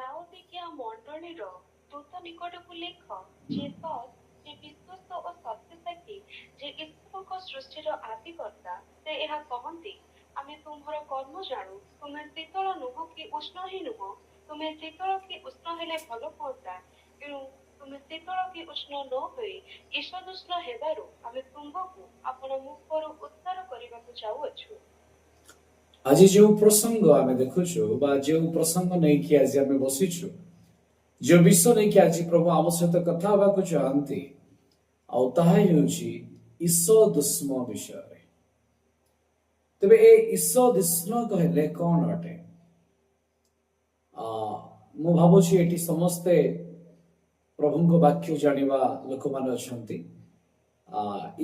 ଲାଉଦିକିଆ ମଣ୍ଡଳୀର ଦୂତ ନିକଟକୁ ଲେଖ, ଯେ ସତ୍, ଯେ ବିଶ୍ୱସ୍ତ ଓ ସତ୍ୟସାକ୍ଷୀ, ଯେ ଈଶ୍ୱରଙ୍କ ସୃଷ୍ଟିର ଆଦିକର୍ତ୍ତା, ସେ ଏହା କହନ୍ତି, ଆମେ ତୁମ୍ଭର କର୍ମ ଜାଣୁ, ତୁମେ ଶୀତଳ ନୁହଁ କି ଉଷ୍ଣ ହିଁ ନୁହଁ। ତୁମେ ଶୀତଳ କି ଉଷ୍ଣ ହେଲେ ଭଲ ହୁଅନ୍ତା। ଏଣୁ ତୁମେ ଶୀତଳ କି ଉଷ୍ଣ ନ ହୋଇ ଈଷଦୁଷ୍ଣ ହେବାରୁ ଆମେ ତୁମ୍ଭକୁ ଆପଣ ମୁଖରୁ ଉଦ୍ଧାର କରିବାକୁ ଯାଉଅଛୁ। ଆଜି ଯେଉଁ ପ୍ରସଙ୍ଗ ଆମେ ଦେଖୁଛୁ ବା ଯେଉଁ ପ୍ରସଙ୍ଗ ନେଇକି ଆଜି ଆମେ ବସିଛୁ, ଯେଉଁ ବିଷୟ ନେଇକି ଆଜି ପ୍ରଭୁ ଆମ ସହିତ କଥା ହେବାକୁ ଚାହାନ୍ତି, ଆଉ ତାହା ହେଉଛି ଈଷଦୁଷ୍ଣ ବିଷୟରେ। ତେବେ ଏ ଈଷଦୁଷ୍ଣ କହିଲେ କଣ ଅଟେ? ମୁଁ ଭାବୁଛି ଏଠି ସମସ୍ତେ ପ୍ରଭୁଙ୍କ ବାକ୍ୟ ଜାଣିବା ଲୋକମାନେ ଅଛନ୍ତି।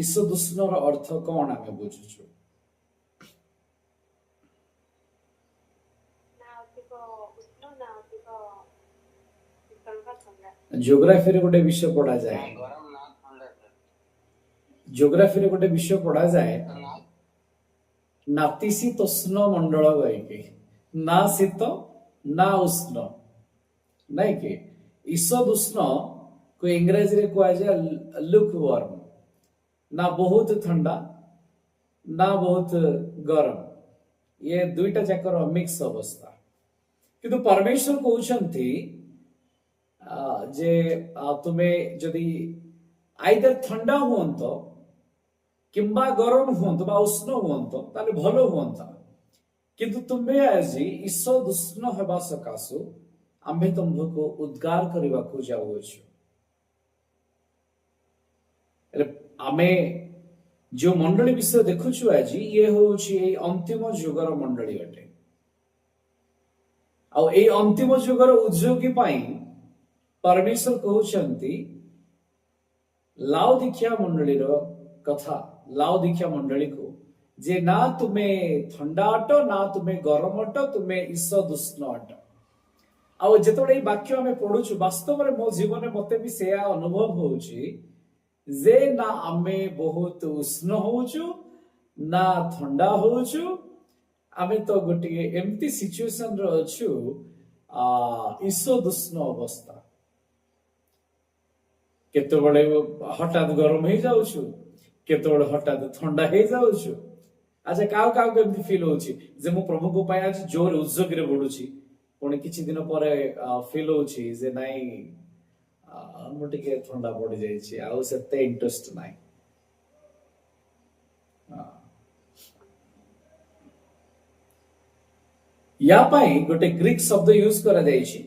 ଈଷଦୁଷ୍ଣର ଅର୍ଥ କଣ ଆମେ ବୁଝୁଛୁ? ଜିଓଗ୍ରାଫିରେ ଗୋଟେ ବିଷୟ ପଢାଯାଏ, ଜିଓଗ୍ରାଫିରେ ଗୋଟେ ବିଷୟ ପଢାଯାଏ ନାତିଶୀତୋଷ୍ଣ ମଣ୍ଡଳ କହିକି, ନା ଶୀତ ନା ଉଷ୍ଣ, ନାଇଁ କି? ଈଷଦୁଷ୍ଣ କୁ ଇଂରାଜୀରେ କୁହାଯାଏ ଲୁକ୍ ୱାର୍ମ, ନା ବହୁତ ଥଣ୍ଡା ନା ବହୁତ ଗରମ, ଇଏ ଦୁଇଟା ଯାକର ମିକ୍ସ ଅବସ୍ଥା। କିନ୍ତୁ ପରମେଶ୍ୱର କହୁଛନ୍ତି ଯେ ତୁମେ ଯଦି ଆଇଦର ଥଣ୍ଡା ହୁଅନ୍ତ କିମ୍ବା ଗରମ ହୁଅନ୍ତ ବା ଉଷ୍ଣ ହୁଅନ୍ତ ତାହେଲେ ଭଲ ହୁଅନ୍ତା, କିନ୍ତୁ ତୁମେ ଆଜି ଈଷଦୁଷ୍ଣ ହେବା ସକାଶୁ ଆମ୍ଭେ ତୁମ୍ଭକୁ ଉଦ୍ଧାର କରିବାକୁ ଯାଉଅଛୁ। ହେଲେ ଆମେ ଯେଉଁ ମଣ୍ଡଳୀ ବିଷୟ ଦେଖୁଛୁ ଆଜି, ଇଏ ହେଉଛି ଏଇ ଅନ୍ତିମ ଯୁଗର ମଣ୍ଡଳୀ ଅଟେ। ଆଉ ଏଇ ଅନ୍ତିମ ଯୁଗର ଉଦ୍ଯୋଗୀ ପାଇଁ ପରମେଶ୍ୱର କହୁଛନ୍ତି ଲାଉଦିକିଆ ମଣ୍ଡଳୀର କଥା, ଲାଉଦିକିଆ ମଣ୍ଡଳୀକୁ, ଯେ ନା ତୁମେ ଥଣ୍ଡା ଅଟ ନା ତୁମେ ଗରମ ଅଟ, ତୁମେ ଈଷଦୁଷ୍ଣ ଅଟ। ଆଉ ଯେତେବେଳେ ଏଇ ବାକ୍ୟ ଆମେ ପଢୁଛୁ, ବାସ୍ତବରେ ମୋ ଜୀବନରେ ମତେ ବି ସେୟା ଅନୁଭବ ହଉଛି ଯେ ନା ଆମେ ବହୁତ ଉଷ୍ଣ ହଉଛୁ ନା ଥଣ୍ଡା ହଉଛୁ, ଆମେ ତ ଗୋଟିଏ ଏମିତି ସିଚୁଏସନରେ ଅଛୁ, ଈଷଦୁଷ୍ଣ ଅବସ୍ଥା। କେତେବେଳେ ହଠାତ୍ ଗରମ ହେଇଯାଉଛୁ, କେତେବେଳେ ହଠାତ୍ ଥଣ୍ଡା ହେଇଯାଉଛୁ। ଆଚ୍ଛା, କାହାକୁ କାହାକୁ ଏମିତି ଫିଲ୍ ହଉଛି ଯେ ମୁଁ ପ୍ରଭୁଙ୍କ ପାଇଁ ଆଜି ଜୋର ଉଦ୍ଯୋଗୀରେ ବଢୁଛି, ପୁଣି କିଛି ଦିନ ପରେ ଫିଲ୍ ହଉଛି ଯେ ନାଇଁ ମୁଁ ଟିକେ ଥଣ୍ଡା ପଡିଯାଇଛି, ଆଉ ସେତେ ଇଣ୍ଟରେଷ୍ଟ ନାହିଁ। ୟା ପାଇଁ ଗୋଟେ ଗ୍ରୀକ୍ ଶବ୍ଦ ୟୁଜ କରାଯାଇଛି,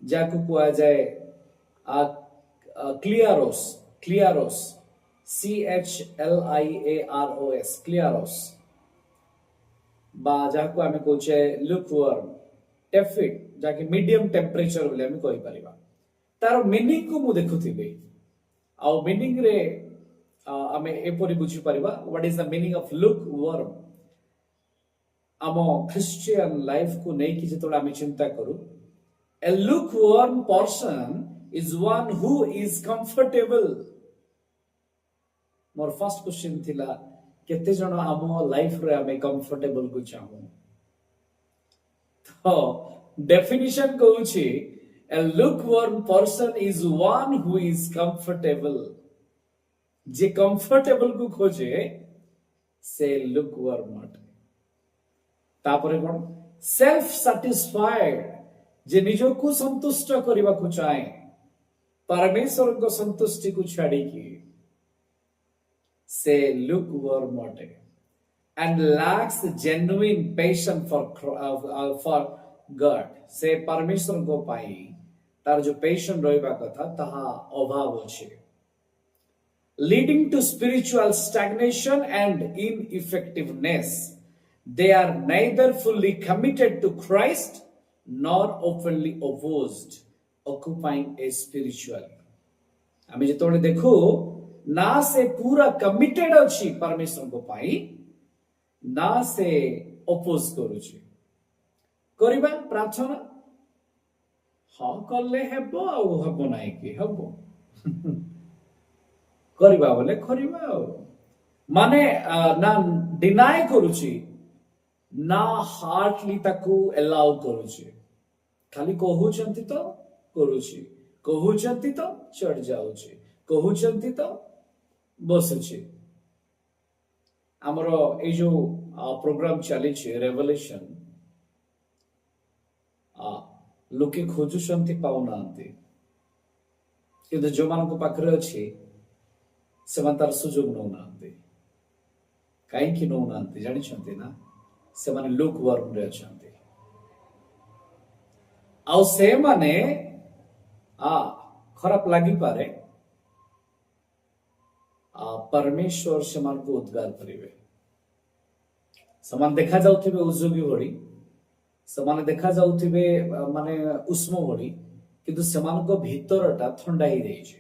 ଯାହାକୁ କୁହାଯାଏ କ୍ଲିଆରୋସ୍, କ୍ଲିଆରୋସ୍, CHLIAROS, କ୍ଲିଆରୋସ୍, ବା ଯାହାକୁ ଆମେ କହୁଛେ ଲୁକୱାର୍ମ, ଟେଫିଡ୍, ଯାହାକି ମିଡିୟମ ଟେମ୍ପରେଚର ବୋଲି ଆମେ କହିପାରିବା। ତାର ମିନିଂ କୁ ମୁଁ ଦେଖୁଥିଲି, ଆଉ ମିନିଂ ରେ ଆମେ ଏପରି ବୁଝିପାରିବା, what is the meaning of lukewarm. ଆମ ଖ୍ରୀଷ୍ଟିଆନ ଲାଇଫ କୁ ନେଇକି ଯେତେବେଳେ ଆମେ ଚିନ୍ତା କରୁ, a lukewarm person is one who is comfortable. ମୋର ଫାର୍ଷ୍ଟ କ୍ୱେଶ୍ଚନ ଥିଲା, କେତେ ଜଣ ଆମ ଲାଇଫରେ ଆମେ କମ୍ଫର୍ଟେବଲ କୁ ଚାହୁଁ? ତ ଡେଫିନିସନ କହୁଛି, a lukewarm person is one who is comfortable. ଯେ କମ୍ଫର୍ଟେବଲ କୁ ଖୋଜେ ସେ lukewarm ଅଟେ। ତାପରେ କଣ? ସେଲ୍ଫ ସାଟିସ୍ଫାଏଡ, ଯେ ନିଜକୁ ସନ୍ତୁଷ୍ଟ କରିବାକୁ ଚାହେଁ ପରମେଶ୍ୱରଙ୍କ ସନ୍ତୁଷ୍ଟିକୁ ଛାଡିକି, ସେ lukewarm ଅଟେ। and lacks genuine passion for God, ସେ ପରମେଶ୍ୱରଙ୍କ ପାଇଁ ତାର ଯୋଉ ପେସନ୍ ରହିବା କଥା ତାହା ଅଭାବ ଅଛି, leading to spiritual stagnation and ineffectiveness. They are neither fully committed to Christ nor openly opposed, occupying a spiritual. ଆମେ ଯେତେବେଳେ ଦେଖୁ ନା ସେ ପୁରା କମିଟେଡ ଅଛି ପରମେଶ୍ୱରଙ୍କ ପାଇଁ, ନା ସେ ଅପୋଜ କରୁଛି। କରିବା ପ୍ରାର୍ଥନା, ହଁ କଲେ ହେବ ଆଉ ହବ ନାହିଁ କି ହବ, କରିବା ବୋଲେ କରିବା, ଆଉ ମାନେ ନା ଡିନାଏ କରୁଛି ନା ହାର୍ଟଲି ତାକୁ ଏଲାଉ କରୁଛି। ଖାଲି କହୁଛନ୍ତି ତ କରୁଛି, କହୁଛନ୍ତି ତ ଚଢି ଯାଉଛି, କହୁଛନ୍ତି ତ ବସୁଛି। ଆମର ଏଇ ଯୋଉ ପ୍ରୋଗ୍ରାମ ଚାଲିଛି ରେଭଲ୍ୟୁସନ, ଲୋକେ ଖୋଜୁଛନ୍ତି ପାଉନାହାନ୍ତି, କିନ୍ତୁ ଯୋଉମାନଙ୍କ ପାଖରେ ଅଛି ସେମାନେ ତାର ସୁଯୋଗ ନେଉନାହାନ୍ତି। କାହିଁକି ନେଉନାହାନ୍ତି ଜାଣିଛନ୍ତି ନା? ସେମାନେ ଲୁକ୍ ୱାର୍ମରେ ଅଛନ୍ତି। ଆଉ ସେମାନେ ଖରାପ ଲାଗିପାରେ, ପରମେଶ୍ୱର ସେମାନଙ୍କୁ ଉଦ୍ଧାର କରିବେ। ସେମାନେ ଦେଖାଯାଉଥିବେ ଉଜୁଗୀ ଭଳି, ସେମାନେ ଦେଖାଯାଉଥିବେ ମାନେ ଉଷ୍ମ ଭଳି, କିନ୍ତୁ ସେମାନଙ୍କ ଭିତରଟା ଥଣ୍ଡା ହେଇଯାଇଛି।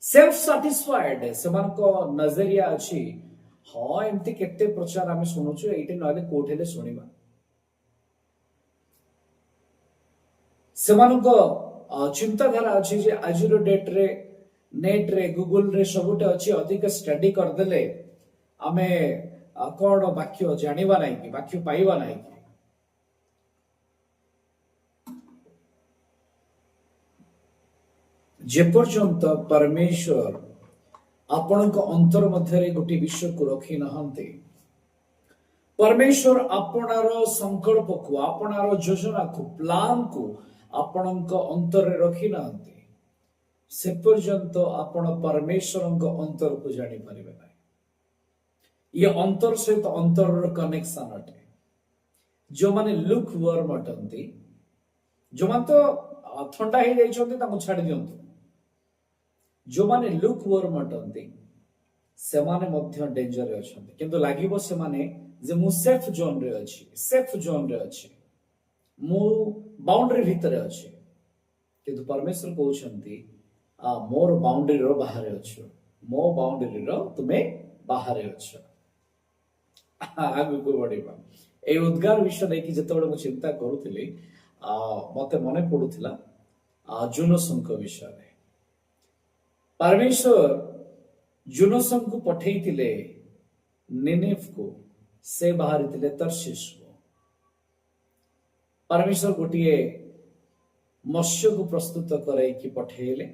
ସେଲ୍ଫ ସାଟିସ୍ଫାଏଡ ସେମାନଙ୍କ ନଜରିଆ ଅଛି। ହଁ ଏମିତି କେତେ ପ୍ରଚାର ଆମେ ଶୁଣୁଛୁ, ଏଇଠି ନହେଲେ କୋଉଠି ହେଲେ ଶୁଣିବା। ସେମାନଙ୍କ ଚିନ୍ତାଧାରା ଅଛି ଯେ ଆଜିର ଡେଟ୍ରେ ନେଟ୍ରେ ଗୁଗୁଲରେ ସବୁଟେ ଅଛି, ଅଧିକ ଷ୍ଟଡି କରିଦେଲେ ଆମେ କଣ ବାକ୍ୟ ଜାଣିବା ନାହିଁ କି, ବାକ୍ୟ ପାଇବା ନାହିଁ କି। ଯେପର୍ଯ୍ୟନ୍ତ ପରମେଶ୍ୱର ଆପଣଙ୍କ ଅନ୍ତର ମଧ୍ୟରେ ଗୋଟିଏ ବିଷୟକୁ ରଖି ନାହାନ୍ତି, ପରମେଶ୍ୱର ଆପଣାର ସଂକଳ୍ପକୁ, ଆପଣାର ଯୋଜନାକୁ, ପ୍ଲାନକୁ ଆପଣଙ୍କ ଅନ୍ତରରେ ରଖି ନାହାନ୍ତି, ସେ ପର୍ଯ୍ୟନ୍ତ ଆପଣ ପରମେଶ୍ୱରଙ୍କ ଅନ୍ତରକୁ ଜାଣିପାରିବେ ନାହିଁ। ଇଏ ଅନ୍ତର ସହିତ ଅନ୍ତରର କନେକ୍ସନ ଅଟେ। ଯୋଉମାନେ ଲୁକ୍ ୱାର୍ମ ଅଟନ୍ତି, ଯୋଉମାନେ ତ ଥଣ୍ଡା ହେଇଯାଇଛନ୍ତି ତାଙ୍କୁ ଛାଡି ଦିଅନ୍ତୁ। ଯୋଉମାନେ ଲୁକ୍ ୱାର୍ମ ଅଟନ୍ତି ସେମାନେ ମଧ୍ୟ ଡେଞ୍ଜରରେ ଅଛନ୍ତି। କିନ୍ତୁ ଲାଗିବ ସେମାନେ ଯେ ମୁଁ ସେଫ୍ ଜୋନରେ ଅଛି, ସେଫ୍ ଜୋନରେ ଅଛି, ମୁଁ ବାଉଣ୍ଡରୀ ଭିତରେ ଅଛି। କିନ୍ତୁ ପରମେଶ୍ୱର କହୁଛନ୍ତି ମୋର ବାଉଣ୍ଡରୀର ବାହାରେ ଅଛ, ମୋ ବାଉଣ୍ଡରୀର ତୁମେ ବାହାରେ ଅଛ। ଆଗକୁ ବଢିବା। ଏଇ ଉଦ୍ଗାର ବିଷୟ ନେଇକି ଯେତେବେଳେ ମୁଁ ଚିନ୍ତା କରୁଥିଲି, ମତେ ମନେ ପଡୁଥିଲା ଜୁନୋସଙ୍କ ବିଷୟରେ। ପରମେଶ୍ୱର ଜୁନୋସଙ୍କୁ ପଠେଇଥିଲେ ନିନିଭକୁ, ସେ ବାହାରିଥିଲେ ତର୍ଷିସକୁ। ପରମେଶ୍ୱର ଗୋଟିଏ ମତ୍ସ୍ୟକୁ ପ୍ରସ୍ତୁତ କରାଇକି ପଠେଇଲେ।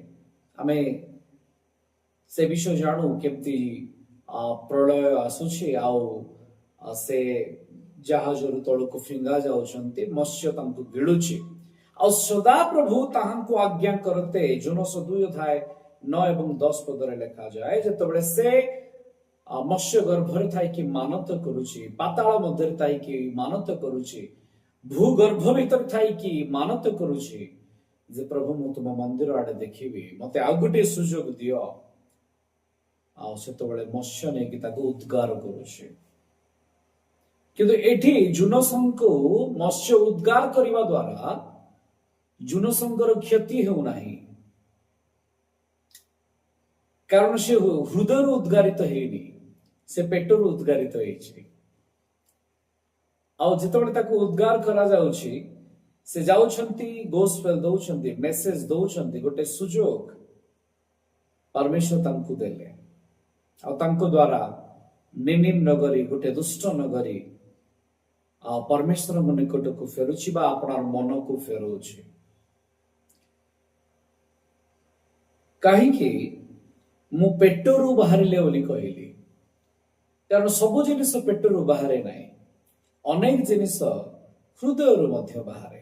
ଆମେ ସେ ବିଷୟ ଜାଣୁ କେମିତି ପ୍ରଳୟ ଆସୁଛି, ଆଉ ସେ ଜାହାଜରୁ ତଳକୁ ଫିଙ୍ଗା ଯାଉଛନ୍ତି, ମତ୍ସ୍ୟ ତାଙ୍କୁ ଗିଳୁଛି, ଆଉ ସଦାପ୍ରଭୁ ତାହାଙ୍କୁ ଆଜ୍ଞା କରତେ। ଜୁନୋସ 2:9 ଏବଂ 10 ପଦରେ ଲେଖାଯାଏ, ଯେତେବେଳେ ସେ ମତ୍ସ୍ୟ ଗର୍ଭରେ ଥାଇକି ମାନତ କରୁଛି, ପାତାଳ ମଧ୍ୟରେ ଥାଇକି ମାନତ କରୁଛି, ଭୂଗର୍ଭ ଭିତରେ ଥାଇକି ମାନତ କରୁଛି ଯେ ପ୍ରଭୁ ମୁଁ ତୁମ ମନ୍ଦିର ଆଡେ ଦେଖିବି, ମତେ ଆଉ ଗୋଟିଏ ସୁଯୋଗ ଦିଅ। ଆଉ ସେତେବେଳେ ମତ୍ସ୍ୟ ନେଇକି ତାକୁ ଉଦ୍ଗାର କରୁଛି। କିନ୍ତୁ ଏଠି ଜୁନୋସଙ୍କୁ ମତ୍ସ୍ୟ ଉଦ୍ଗାର କରିବା ଦ୍ୱାରା ଜୁନୋସଙ୍କର କ୍ଷତି ହେଉନାହିଁ, କାରଣ ସେ ହୃଦୟରୁ ଉଦ୍ଗାରିତ ହେଇନି, ସେ ପେଟରୁ ଉଦ୍ଗାରିତ ହେଇଛି। ଆଉ ଯେତେବେଳେ ତାକୁ ଉଦ୍ଗାର କରାଯାଉଛି, ସେ ଯାଉଛନ୍ତି, ଗୋସ୍ପେଲ ଦଉଛନ୍ତି, ମେସେଜ ଦଉଛନ୍ତି, ଗୋଟେ ସୁଯୋଗ ପରମେଶ୍ୱର ତାଙ୍କୁ ଦେଲେ। ଆଉ ତାଙ୍କ ଦ୍ୱାରା ନିନିଭ ନଗରୀ, ଗୋଟେ ଦୁଷ୍ଟ ନଗରୀ ପରମେଶ୍ୱରଙ୍କ ନିକଟକୁ ଫେରୁଛି ବା ଆପଣାର ମନକୁ ଫେରଉଛି। କାହିଁକି ମୁଁ ପେଟରୁ ବାହାରିଲେ ବୋଲି କହିଲି? କାରଣ ସବୁ ଜିନିଷ ପେଟରୁ ବାହାରେ ନାହିଁ, ଅନେକ ଜିନିଷ ହୃଦୟରୁ ମଧ୍ୟ ବାହାରେ।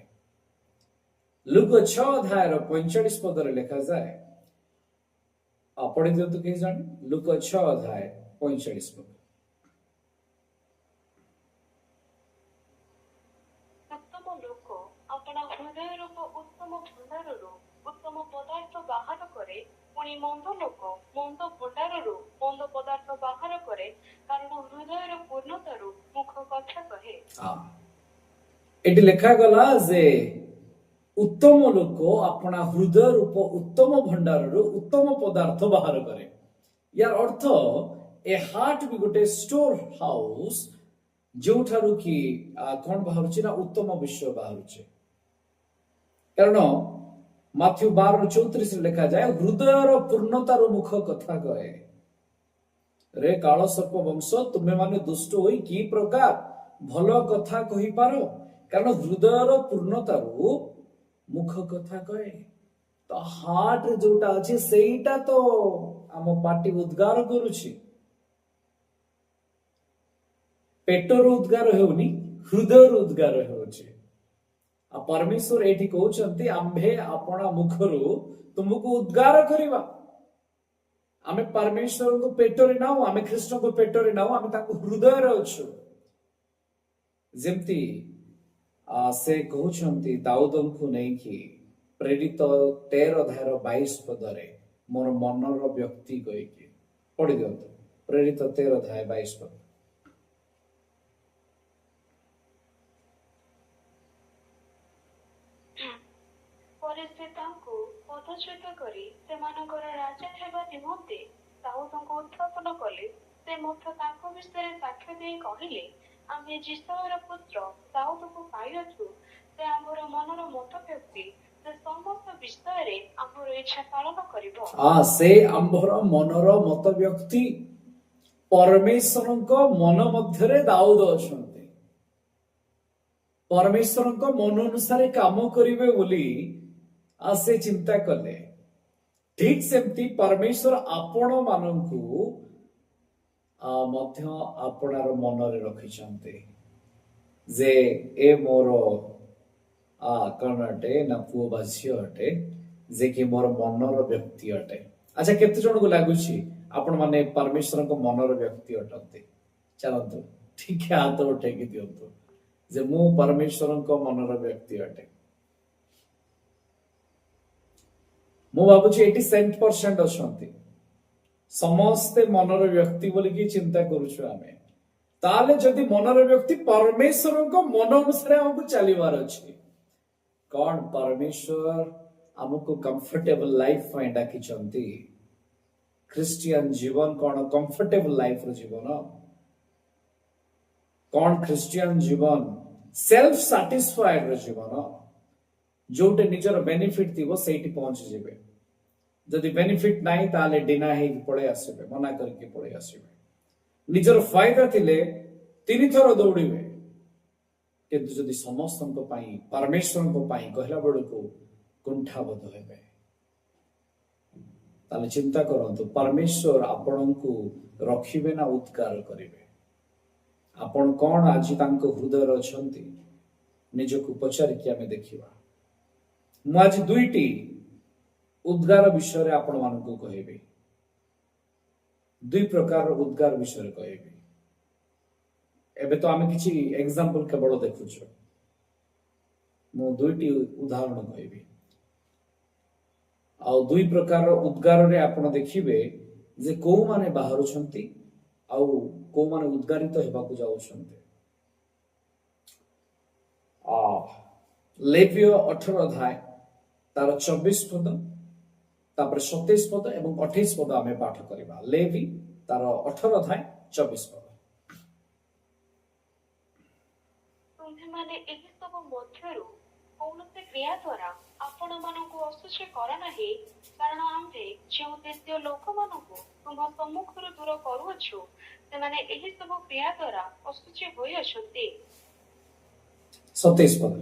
ଲୁକ 6:45 ପଦରେ ଲେଖାଯାଏ, ପଢି ଦିଅନ୍ତୁ କେହି ଜାଣେ? ଲୁକ 6:45 ପଦ। ଉତ୍ତମ ଲୋକ ଆପଣା ହୃଦୟ ରୂପ ଉତ୍ତମ ଭଣ୍ଡାରରୁ ଉତ୍ତମ ପଦାର୍ଥ ବାହାର କରେ, ପୁଣି ମନ୍ଦ ଲୋକ ମନ୍ଦ ଭଣ୍ଡାରରୁ ମନ୍ଦ ପଦାର୍ଥ ବାହାର କରେ, କାରଣ ହୃଦୟର ପୂର୍ଣ୍ଣତାରୁ ମୁଖ କଥା କହେ। ଏଠି ଲେଖାଗଲା ଯେ ଉତ୍ତମ ଲୋକ ଆପଣା ହୃଦୟ ରୂପ ଉତ୍ତମ ଭଣ୍ଡାରରୁ ଉତ୍ତମ ପଦାର୍ଥ ବାହାର କରେ। ୟାର ଅର୍ଥ ଏ ହାର୍ଟ ବି ଗୋଟେ ଷ୍ଟୋର ହାଉସ, ଯେଉଁଠାରୁ କି କଣ ବାହାରୁଛି ନା ଉତ୍ତମ ବିଷୟ ବାହାରୁଛି। କାରଣ ମାଥ୍ୟୁ 12:34 ଲେଖାଯାଏ, ହୃଦୟର ପୂର୍ଣ୍ଣତାରୁ ମୁଖ କଥା କହେ। ରେ କାଳ ସର୍ପ ବଂଶ, ତୁମେ ମାନେ ଦୁଷ୍ଟ ହୋଇ କି ପ୍ରକାର ଭଲ କଥା କହିପାର? କାରଣ ହୃଦୟର ପୂର୍ଣ୍ଣତାରୁ ମୁଖ କଥା କହେ। ତ ହାର୍ଟ ରେ ଯୋଉଟା ଅଛି ସେଇଟା ତ ଆମ ପାଟି ଉଦ୍ଗାର କରୁଛି। ପେଟରୁ ଉଦ୍ଗାର ହେଉନି, ହୃଦୟରୁ ଉଦ୍ଗାର ହେଉଛି। ଆଉ ପରମେଶ୍ୱର ଏଇଠି କହୁଛନ୍ତି ଆମ୍ଭେ ଆପଣା ମୁଖରୁ ତୁମକୁ ଉଦ୍ଗାର କରିବା। ଆମେ ପରମେଶ୍ୱରଙ୍କୁ ପେଟରେ ନାହୁଁ, ଆମେ ଖ୍ରୀଷ୍ଟଙ୍କ ପେଟରେ ନାହୁଁ, ଆମେ ତାଙ୍କ ହୃଦୟରେ ଅଛୁ। ଯେମିତି ସେ କହୁଛନ୍ତି ଦାଉଦଙ୍କୁ ନେଇକି ପ୍ରେରିତ 13:22 ମୋର ମନର ବ୍ୟକ୍ତି କହିକି ପଢି ଦିଅନ୍ତୁ। ପ୍ରେରିତ 13:22। ପରେ ସେ ତାଙ୍କୁ ପଦଚ୍ୟୁତ କରି ସେମାନଙ୍କର ରାଜା ହେବା ନିମନ୍ତେ ଦାଉଦଙ୍କୁ ଉତ୍ଥାପନ କଲେ। ସେ ମଧ୍ୟ ତାଙ୍କ ବିଷୟରେ ସାକ୍ଷ୍ୟ ଦେଇ କହିଲେ, ଆମେ ଯିଶୟର ପୁତ୍ର ଦାଉଦକୁ ପାଇଅଛୁ। ସେ ଆମର ମନର ମତ ବ୍ୟକ୍ତି, ସେ ସମସ୍ତ ବିଷୟରେ ଆମର ଇଚ୍ଛା ପାଳନ କରିବ। ସେ ଆମ୍ଭର ମନର ମତ ବ୍ୟକ୍ତି। ପରମେଶ୍ୱରଙ୍କ ମନ ମଧ୍ୟରେ ଦାଉଦ ଅଛନ୍ତି। ପରମେଶ୍ୱରଙ୍କ ମନ ଅନୁସାରେ କାମ କରିବେ ବୋଲି ସେ ଚିନ୍ତା କଲେ। ଠିକ ସେମିତି ପରମେଶ୍ୱର ଆପଣ ମାନଙ୍କୁ ମଧ୍ୟ ଆପଣାର ମନରେ ରଖିଛନ୍ତି ଯେ ଏ ମୋର କଣ ଅଟେ ନା ପୁଅ ବା ଝିଅ ଅଟେ, ଯେ କି ମୋର ମନର ବ୍ୟକ୍ତି ଅଟେ। ଆଚ୍ଛା, କେତେ ଜଣଙ୍କୁ ଲାଗୁଛି ଆପଣ ମାନେ ପରମେଶ୍ୱରଙ୍କ ମନର ବ୍ୟକ୍ତି ଅଟନ୍ତି? ଚାଲନ୍ତୁ ଟିକେ ହାତ ଉଠେଇକି ଦିଅନ୍ତୁ ଯେ ମୁଁ ପରମେଶ୍ୱରଙ୍କ ମନର ବ୍ୟକ୍ତି ଅଟେ। ମୁଁ ଭାବୁଛି 87% ଅଛନ୍ତି। ସମସ୍ତେ ମନର ବ୍ୟକ୍ତି ବୋଲିକି ଚିନ୍ତା କରୁଛୁ ଆମେ। ତାହେଲେ ଯଦି ମନର ବ୍ୟକ୍ତି, ପରମେଶ୍ୱରଙ୍କ ମନ ଅନୁସାରେ ଆମକୁ ଚାଲିବାର ଅଛି। କଣ ପରମେଶ୍ୱର ଆମକୁ କମ୍ଫର୍ଟେବଲ ଲାଇଫ ପାଇଁ ଡାକିଛନ୍ତି? ଖ୍ରୀଷ୍ଟିଆନ ଜୀବନ କଣ କମ୍ଫର୍ଟେବଲ ଲାଇଫର ଜୀବନ? କଣ ଖ୍ରୀଷ୍ଟିଆନ ଜୀବନ ସେଲ୍ଫ ସାଟିସ୍ଫାଏଡ ର ଜୀବନ? ଯୋଉଠି ନିଜର ବେନିଫିଟ ଥିବ ସେଇଠି ପହଞ୍ଚିଯିବେ। ଯଦି ବେନିଫିଟ ନାହିଁ ତାହେଲେ ଡିନା ହେଇକି ପଳେଇ ଆସିବେ, ମନା କରିକି ପଳେଇ ଆସିବେ। ନିଜର ଫାଇଦା ଥିଲେ 3 ଥର ଦୌଡ଼ିବେ, କିନ୍ତୁ ଯଦି ସମସ୍ତଙ୍କ ପାଇଁ, ପରମେଶ୍ୱରଙ୍କ ପାଇଁ କହିଲା ବେଳକୁ କୁଣ୍ଠାବୋଧ ହେବେ। ତାହେଲେ ଚିନ୍ତା କରନ୍ତୁ, ପରମେଶ୍ୱର ଆପଣଙ୍କୁ ରଖିବେ ନା ଉଦ୍ଗାର କରିବେ? ଆପଣ କଣ ଆଜି ତାଙ୍କ ହୃଦୟରେ ଅଛନ୍ତି? ନିଜକୁ ପଚାରିକି ଆମେ ଦେଖିବା। ମୁଁ ଆଜି 2ଟି ଉଦ୍ଗାର ବିଷୟରେ ଆପଣ ମାନଙ୍କୁ କହିବି। 2 ପ୍ରକାରର ଉଦ୍ଗାର ବିଷୟରେ କହିବି। ଏବେ ତ ଆମେ କିଛି ଏକ୍ସାମ୍ପଲ କେବଳ ଦେଖୁଛୁ। ମୁଁ 2ଟି ଉଦାହରଣ କହିବି। ଆଉ 2 ପ୍ରକାରର ଉଦ୍ଗାରରେ ଆପଣ ଦେଖିବେ ଯେ କୋଉମାନେ ବାହାରୁଛନ୍ତି ଆଉ କୋଉମାନେ ଉଦ୍ଗାରିତ ହେବାକୁ ଯାଉଛନ୍ତି। ଲେବୀୟ 18 ତାର 24 ତାପରେ 27 ଏବଂ 28 ଆମେ ପାଠ କରିବା। ଲେବୀ ତାର 18 ତୁମ୍ଭେମାନେ ଏହି ସବୁ ମଧ୍ୟରୁ କୌଣସି କ୍ରିୟା ଦ୍ୱାରା ଆପଣ ମାନଙ୍କୁ ଅଶୁଚି କର ନାହିଁ, କାରଣ ଆମ୍ଭେ ଯେଉଁ ଦେଶୀୟ ଲୋକମାନଙ୍କୁ ତୁମ ସମ୍ମୁଖରୁ ଦୂର କରୁଅଛୁ, ସେମାନେ ଏହି ସବୁ କ୍ରିୟା ଦ୍ୱାରା ଅଶୁଚି ହୋଇଅଛନ୍ତି। 27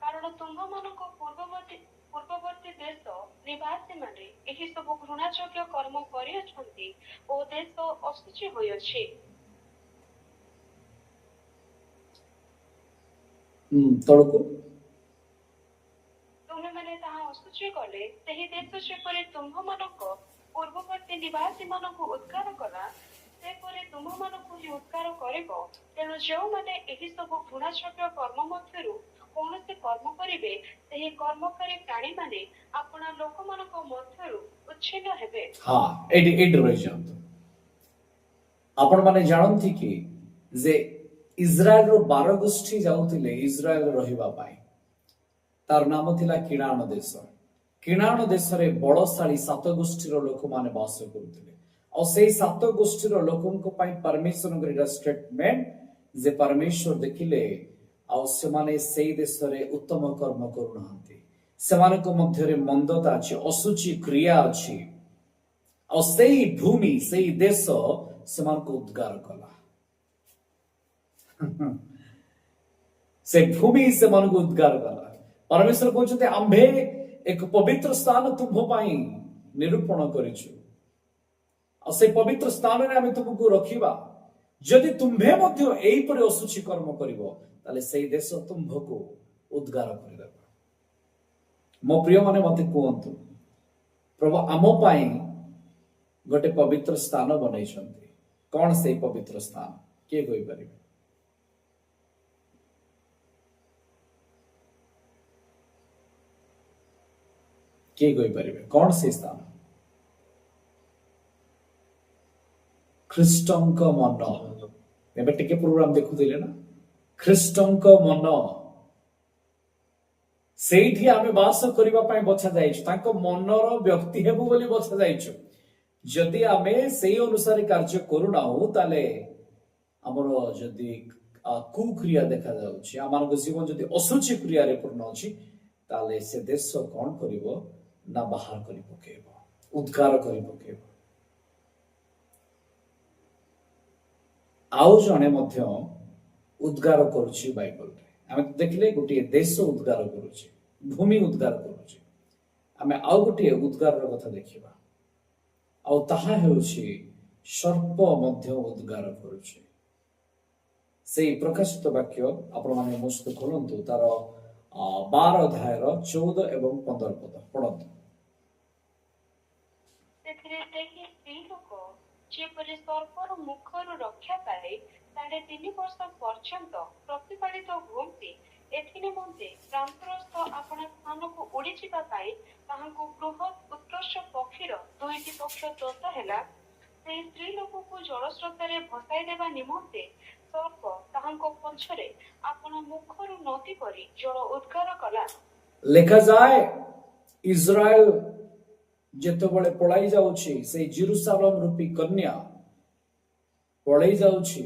କାରଣ ତୁମ୍ଭମାନଙ୍କ ପୂର୍ବବର୍ତ୍ତୀ ଦେଶ ନିବାସୀମାନେ ଏହି ସବୁ ଘୃଣାଯୋଗ୍ୟ କର୍ମ କରିଅଛନ୍ତି ଓ ଦେଶ ଅଶୁଚି ହୋଇଅଛି। ତଳକୁ ତୁମେମାନେ ତାହା ଅଶୁଚି କଲେ, ସେହି ଦେଶ ଯେପରି ତୁମ୍ଭମାନଙ୍କ ପୂର୍ବବର୍ତ୍ତୀ ନିବାସୀ ମାନଙ୍କୁ ଉଦ୍ଗାର କଲା, ସେପରି ତୁମମାନଙ୍କୁ ହିଁ ଉଦ୍ଗାର କରିବ। ତେଣୁ ଯେଉଁମାନେ ଏହି ସବୁ ଘୃଣାଯୋଗ୍ୟ କର୍ମ ମଧ୍ୟରୁ କୌଣସି କର୍ମ କରିବେ, ସେହି କର୍ମକାରୀ ପ୍ରାଣୀମାନେ ଆପଣା ଲୋକମାନଙ୍କ ମଧ୍ୟରୁ ଉଚ୍ଛିନ୍ନ ହେବେ। ଏଇଠି ରହିଯାଆନ୍ତୁ। ଆପଣ ମାନେ ଜାଣନ୍ତି କି ଯେ ଇସ୍ରାଏଲର 12 ଗୋଷ୍ଠୀ ଯାଉଥିଲେ ଇସ୍ରାଏଲ ରହିବା ପାଇଁ। ତାର ନାମ ଥିଲା କିଣାଣ ଦେଶ। କିଣାଣ ଦେଶରେ ବଳଶାଳୀ 7 ଗୋଷ୍ଠୀର ଲୋକମାନେ ବାସ କରୁଥିଲେ। ଆଉ ସେଇ 7 ଗୋଷ୍ଠୀର ଲୋକଙ୍କ ପାଇଁ ପରମେଶ୍ୱରଙ୍କର ଏଇଟା ଷ୍ଟେଟମେଣ୍ଟ ଯେ ପରମେଶ୍ୱର ଦେଖିଲେ ଆଉ ସେମାନେ ସେଇ ଦେଶରେ ଉତ୍ତମ କର୍ମ କରୁନାହାନ୍ତି, ସେମାନଙ୍କ ମଧ୍ୟରେ ମନ୍ଦତା ଅଛି, ଅଶୁଚି କ୍ରିୟା ଅଛି। ଆଉ ସେଇ ଭୂମି, ସେଇ ଦେଶ ସେମାନଙ୍କୁ ଉଦ୍ଗାର କଲା। से भूमि से मन को उद्गार कला परमेश्वर कहते आम्भे एक पवित्र स्थान तुम्भ पाई निरूपण करिछु आ से पवित्र स्थान रे आमे तुमको रखिबा जदि तुम्भे मध्य एई परे असुचि कर्म करिवो ताले सेई देश तुम्भको उद्गार करिदेबा मो प्रिय माने मते कहंतु प्रभु आम पाई गोटे पवित्र स्थान बनैछन्ति कौन से पवित्र स्थान के कोई परिबे के कोई परिबे कौन से स्थान ख्रीष्टंक मन एबे टिके प्रोग्राम देखुथिले ना ख्रीष्टंक मन सेठी आमे वास करिबा पई बछा जाइछु ताको मनर व्यक्ति हेबु बोली बछा जाइछु जदि आमे सेई अनुसार कार्य करू नाहु ताले हमर जदि कुक्रिया देखा जाउछि हमर जीवन जदि असुचि क्रिया रे पूर्ण अछि ताले से देश कोन करिवो ना बाहर करि पकेबो उद्गार करि पकेबो आउ जने मध्य उद्गार करुछि बाइबल रे आमे देखले गोटे देश उद्गार करुछि भूमि उद्गार करुछि आमे आउ गोटे उद्गार र कथा देखिबा आउ ताहा हेउछि सर्प मध्य उद्गार करुछि से प्रकाशित वाक्य आपण माने मुस्त खोलंतु तार 12 अध्याय 14 एवं 15 पद पढंतु ସେଥିରେ ସେହି ସ୍ତ୍ରୀ ଲୋକ ଯେପରି ସର୍ପର ମୁଖରୁ ରକ୍ଷା ପାଏ 3.5 ବର୍ଷ ପର୍ଯ୍ୟନ୍ତ ପ୍ରତିପାଳିତ ହୁଅନ୍ତି ଏଥି ନିମନ୍ତେ ପ୍ରାନ୍ତରସ୍ଥ ଆପଣା ସ୍ଥାନକୁ ଉଡ଼ିଯିବା ପାଇଁ ତାହାଙ୍କୁ ବୃହତ୍ ଉତ୍କର୍ଷ ପକ୍ଷୀର 2ଟି ପକ୍ଷ ଦୋଷ ହେଲା ସେହି ସ୍ତ୍ରୀ ଲୋକକୁ ଜଳସ୍ରୋତରେ ଭସାଇ ଦେବା ନିମନ୍ତେ ସର୍ପ ତାହାଙ୍କ ପଛରେ ଆପଣା ମୁଖରୁ ନଦୀ ପରି ଜଳ ଉଦ୍ଗାର କଲା ଲେଖା ଯାଏ ଇସ୍ରାଏଲ ଯେତେବେଳେ ପଳାଇ ଯାଉଛି ସେଇ ଜେରୁସାଲେମ ରୂପୀ କନ୍ୟା ପଳାଇ ଯାଉଛି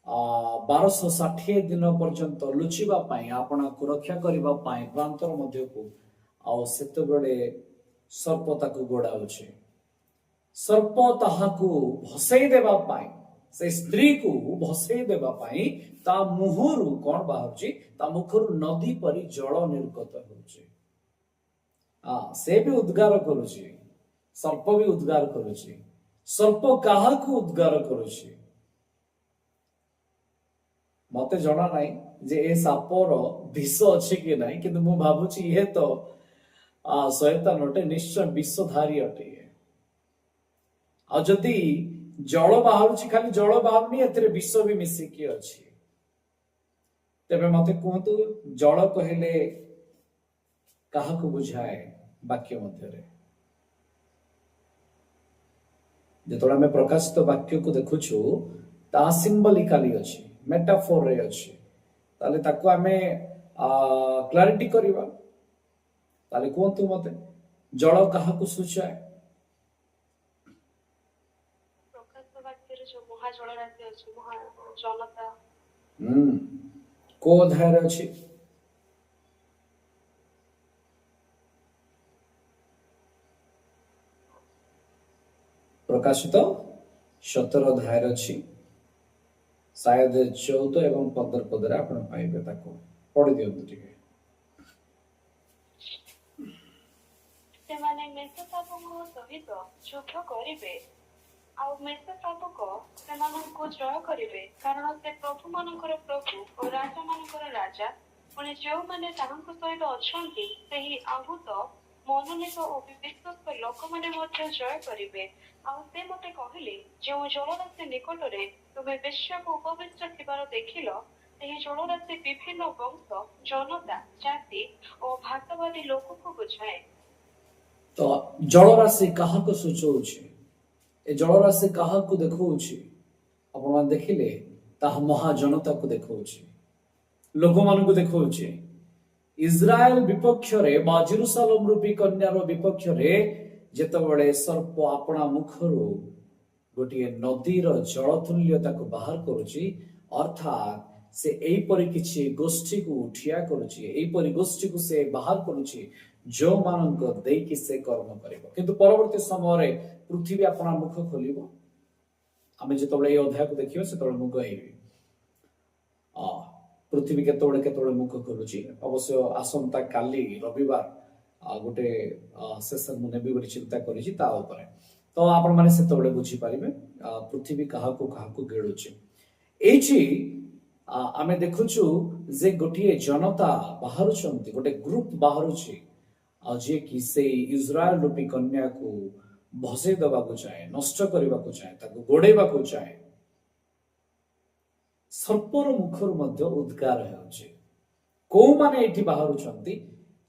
1260 ଦିନ ପର୍ଯ୍ୟନ୍ତ ଲୁଚିବା ପାଇଁ ଆପଣଙ୍କୁ ରକ୍ଷା କରିବା ପାଇଁ ପ୍ରାନ୍ତର ମଧ୍ୟକୁ ଆଉ ସେତେବେଳେ ସର୍ପ ତାକୁ ଗୋଡାଉଛି ସର୍ପ ତାହାକୁ ଭସେଇ ଦେବା ପାଇଁ ସେ ସ୍ତ୍ରୀକୁ ଭସେଇ ଦେବା ପାଇଁ ତା ମୁହଁରୁ କଣ ବାହାରୁଛି ତା ମୁଖରୁ ନଦୀ ପରି ଜଳ ନିର୍ଗତ ହେଉଛି से भी उद्गार करुछि सर्प भी उद्गार करुछि सर्प काहाकू उद्गार करुछि मते जणा नाही जे ए सापर विष अछि कि नाही किंतु मु भाबुछि ये तो शैतान अटे निश्चय विषधारी अटे आ जदि जल बाहरुछि खाली जल बाहरुनी एतरे विष भी मिसिकी अछि तेबे मते कहतु जल कहले काहाकू बुझाए वाक्य मध्य जेतोला में प्रकाशित वाक्य को देखुछु ता सिंबलिकली अछि मेटाफोर रे अछि ताले ताको हमें क्लैरिटी करिवा ताले कोंतु मते जल काहाकू सूचाए प्रकाशित वाक्य रे जो महा जल राशि अछि महा जनता को अध्याय रे अछि प्रकाशित 17 अध्याय अछि शायद 14 एवं 15 पदरे आपण पाइबे ताको पढि दियंतु टिके ସେମାନେ ମେଷଶାବକ ସହିତ ଯୁଦ୍ଧ କରିବେ ଆଉ ମେଷଶାବକ ସେମାନଙ୍କୁ ଜୟ କରିବେ କାରଣ ସେ ପ୍ରଭୁମାନଙ୍କର ପ୍ରଭୁ ଓ ରାଜାମାନଙ୍କର ରାଜା ପୁଣି ଯେଉଁମାନେ ତାହାଙ୍କ ସହିତ ଅଛନ୍ତି ସେହି ଆହୁତ ମନୋନୀତ ଓ ବିଶ୍ୱସ୍ତ ଲୋକମାନେ ମଧ୍ୟ ଜୟ କରିବେ ଆଉ ସେ ମୋତେ କହିଲେ ଯେଉଁ ଜଳରାଶି ନିକଟରେ ତୁମେ ବେଶ୍ୟାକୁ ଉପବିଷ୍ଟ ଥିବାର ଦେଖିଲ ସେହି ଜଳରାଶି ବିଭିନ୍ନ ବଂଶ ଜନତା ଜାତି ଓ ଭାଷାବାଦୀ ଲୋକକୁ ବୁଝାଏ तो जलराशि काहाको सूचौछि ए जलराशि काहाको देखौछि आपण देखिले ताहा महाजनता को देखौछि लोक मान को देखौछि इस्राएल विपक्ष रे बा जेरुसालेम रूपी कन्यार विपक्ष रे जेतबळे सर्प आपणा मुखरु गोटे नदीर जलतुल्यता को बाहर करुछि अर्थात से एई परि किछि गोष्ठी को उठिया करुछि एई परि गोष्ठी को से बाहर करुछि जो मानक देकी से कर्म करिवो किंतु परवर्ती समय रे पृथ्वी अपना मुख खोलिवो आमे जेतबळे ए अध्याय को देखियो सेतबळे मु कहैबी ପୃଥିବୀ କେତେବେଳେ କେତେବେଳେ ମୁଖ ଖୋଲୁଛି। ଅବଶ୍ୟ ଆସନ୍ତା କାଲି ରବିବାର ଗୋଟେ ସେସନ ମୁଁ ନେବି ବୋଲି ଚିନ୍ତା କରିଛି ତା ଉପରେ। ତ ଆପଣମାନେ ସେତେବେଳେ ବୁଝିପାରିବେ ପୃଥିବୀ କାହାକୁ କାହାକୁ ଗିଳୁଛି। ଏଇଠି ଆମେ ଦେଖୁଛୁ ଯେ ଗୋଟିଏ ଜନତା ବାହାରୁଛନ୍ତି, ଗୋଟେ ଗ୍ରୁପ ବାହାରୁଛି ଆଉ ଯିଏକି ସେଇ ଇସ୍ରାଏଲ ରୂପୀ କନ୍ୟାକୁ ଭସେଇ ଦେବାକୁ ଚାହେଁ, ନଷ୍ଟ କରିବାକୁ ଚାହେଁ, ତାକୁ ଗୋଡେଇବାକୁ ଚାହେଁ। ସର୍ପର ମୁଖରୁ ମଧ୍ୟ ଉଦ୍ଗାର ହେଉଛି। କୋଉମାନେ ଏଠି ବାହାରୁଛନ୍ତି?